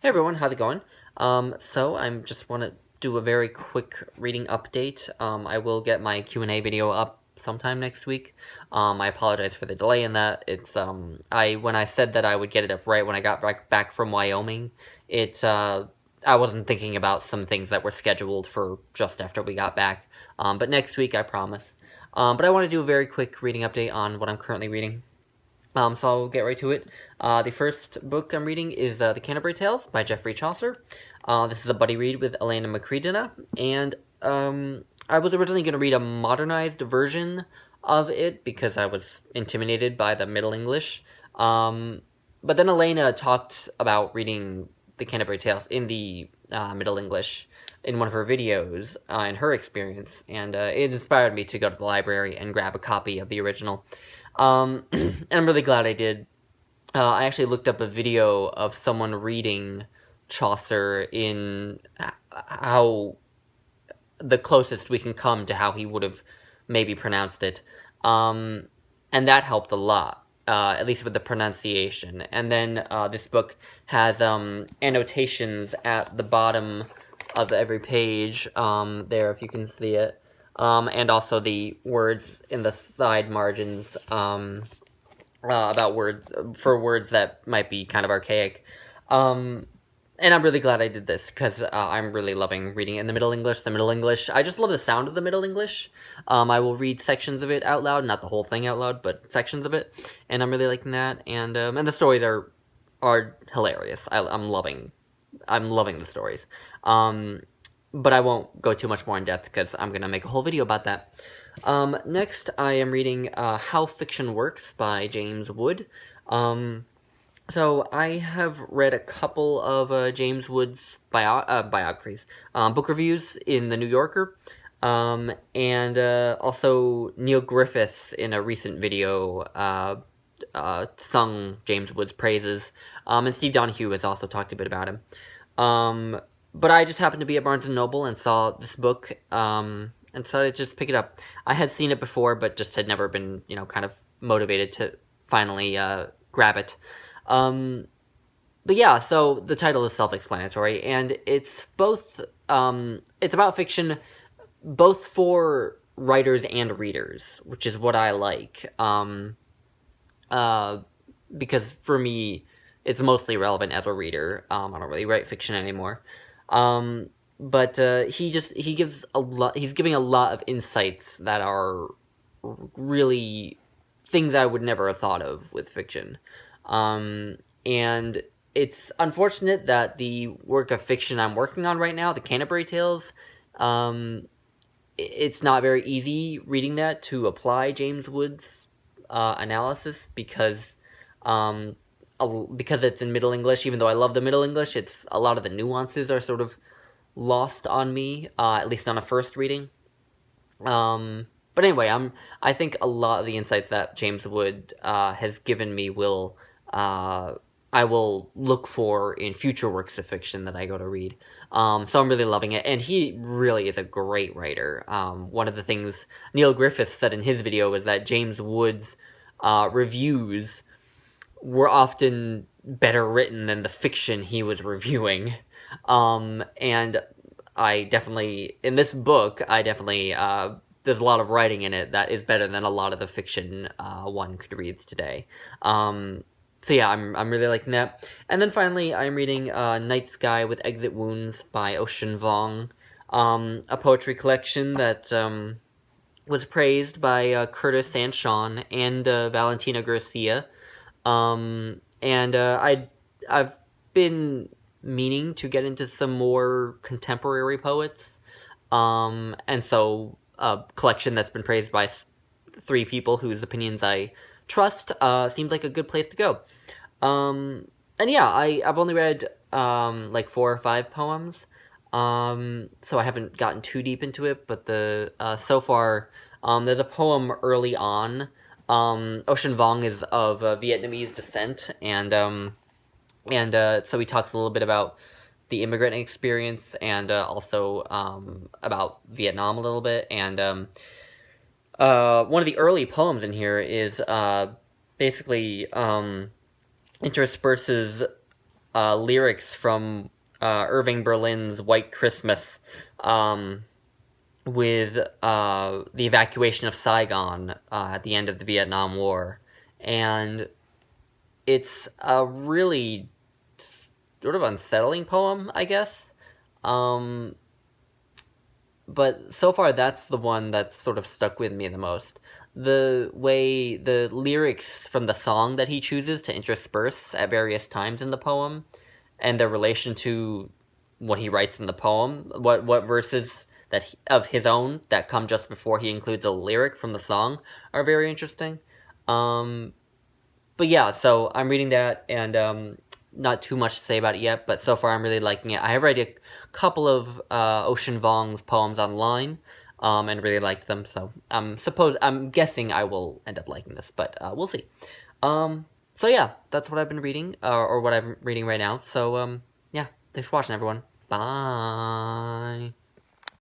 Hey everyone, how's it going? So I'm just want to do a very quick reading update. I will get my Q&A video up sometime next week. I apologize for the delay in that. It's when I said that I would get it up right when I got back from Wyoming, I wasn't thinking about some things that were scheduled for just after we got back. But next week, I promise. But I want to do a very quick reading update on what I'm currently reading. So I'll get right to it. The first book I'm reading is The Canterbury Tales by Geoffrey Chaucer. This is a buddy read with Elena Macreadina, and I was originally going to read a modernized version of it because I was intimidated by the Middle English. But then Elena talked about reading The Canterbury Tales in the Middle English in one of her videos and her experience, and it inspired me to go to the library and grab a copy of the original. And I'm really glad I did. I actually looked up a video of someone reading Chaucer in how the closest we can come to how he would have maybe pronounced it. And that helped a lot, at least with the pronunciation. And then this book has annotations at the bottom of every page, there if you can see it. And also the words in the side margins about words that might be kind of archaic. And I'm really glad I did this because I'm really loving reading it in the Middle English. The Middle English, I just love the sound of the Middle English. I will read sections of it out loud, not the whole thing out loud, but sections of it, and I'm really liking that. And the stories are hilarious. I'm loving the stories. But I won't go too much more in depth because I'm going to make a whole video about that. Next, I am reading How Fiction Works by James Wood. So I have read a couple of James Wood's biographies, book reviews in The New Yorker, and also Neil Griffiths in a recent video sung James Wood's praises, and Steve Donahue has also talked a bit about him. But I just happened to be at Barnes & Noble and saw this book, and decided to just pick it up. I had seen it before, but just had never been, kind of motivated to finally grab it. But yeah, so the title is self-explanatory, and it's both, it's about fiction both for writers and readers, which is what I like. Because for me, it's mostly relevant as a reader. I don't really write fiction anymore. But he gives a lot. He's giving a lot of insights that are really things I would never have thought of with fiction. And it's unfortunate that the work of fiction I'm working on right now, the Canterbury Tales, it's not very easy reading that to apply James Wood's analysis because it's in Middle English. Even though I love the Middle English, it's a lot of the nuances are sort of lost on me, at least on a first reading. But anyway, I think a lot of the insights that James Wood has given me I will look for in future works of fiction that I go to read. So I'm really loving it, and he really is a great writer. One of the things Neil Griffith said in his video was that James Wood's reviews were often better written than the fiction he was reviewing. And I definitely, in this book, there's a lot of writing in it that is better than a lot of the fiction one could read today. So yeah, I'm really liking that. And then finally, I'm reading Night Sky with Exit Wounds by Ocean Vuong, a poetry collection that was praised by Curtis Sanchon and Valentina Garcia. And I've been meaning to get into some more contemporary poets. And so a collection that's been praised by three people whose opinions I trust seemed like a good place to go. And yeah, I've only read like 4 or 5 poems, so I haven't gotten too deep into it, but so far there's a poem early on. Ocean Vuong is of Vietnamese descent, and so he talks a little bit about the immigrant experience and also about Vietnam a little bit. And one of the early poems in here is basically intersperses lyrics from Irving Berlin's White Christmas, with the evacuation of Saigon at the end of the Vietnam War. And it's a really sort of unsettling poem, I guess. Um, but so far, that's the one that's sort of stuck with me the most. The way the lyrics from the song that he chooses to intersperse at various times in the poem, and their relation to what he writes in the poem, what verses of his own that come just before he includes a lyric from the song, are very interesting. Um, but yeah, so I'm reading that, and not too much to say about it yet, but so far I'm really liking it. I have read a couple of Ocean Vuong's poems online, and really liked them, so I'm guessing I will end up liking this, but we'll see. So yeah, that's what I've been reading, or what I'm reading right now. So yeah, thanks for watching, everyone. Bye.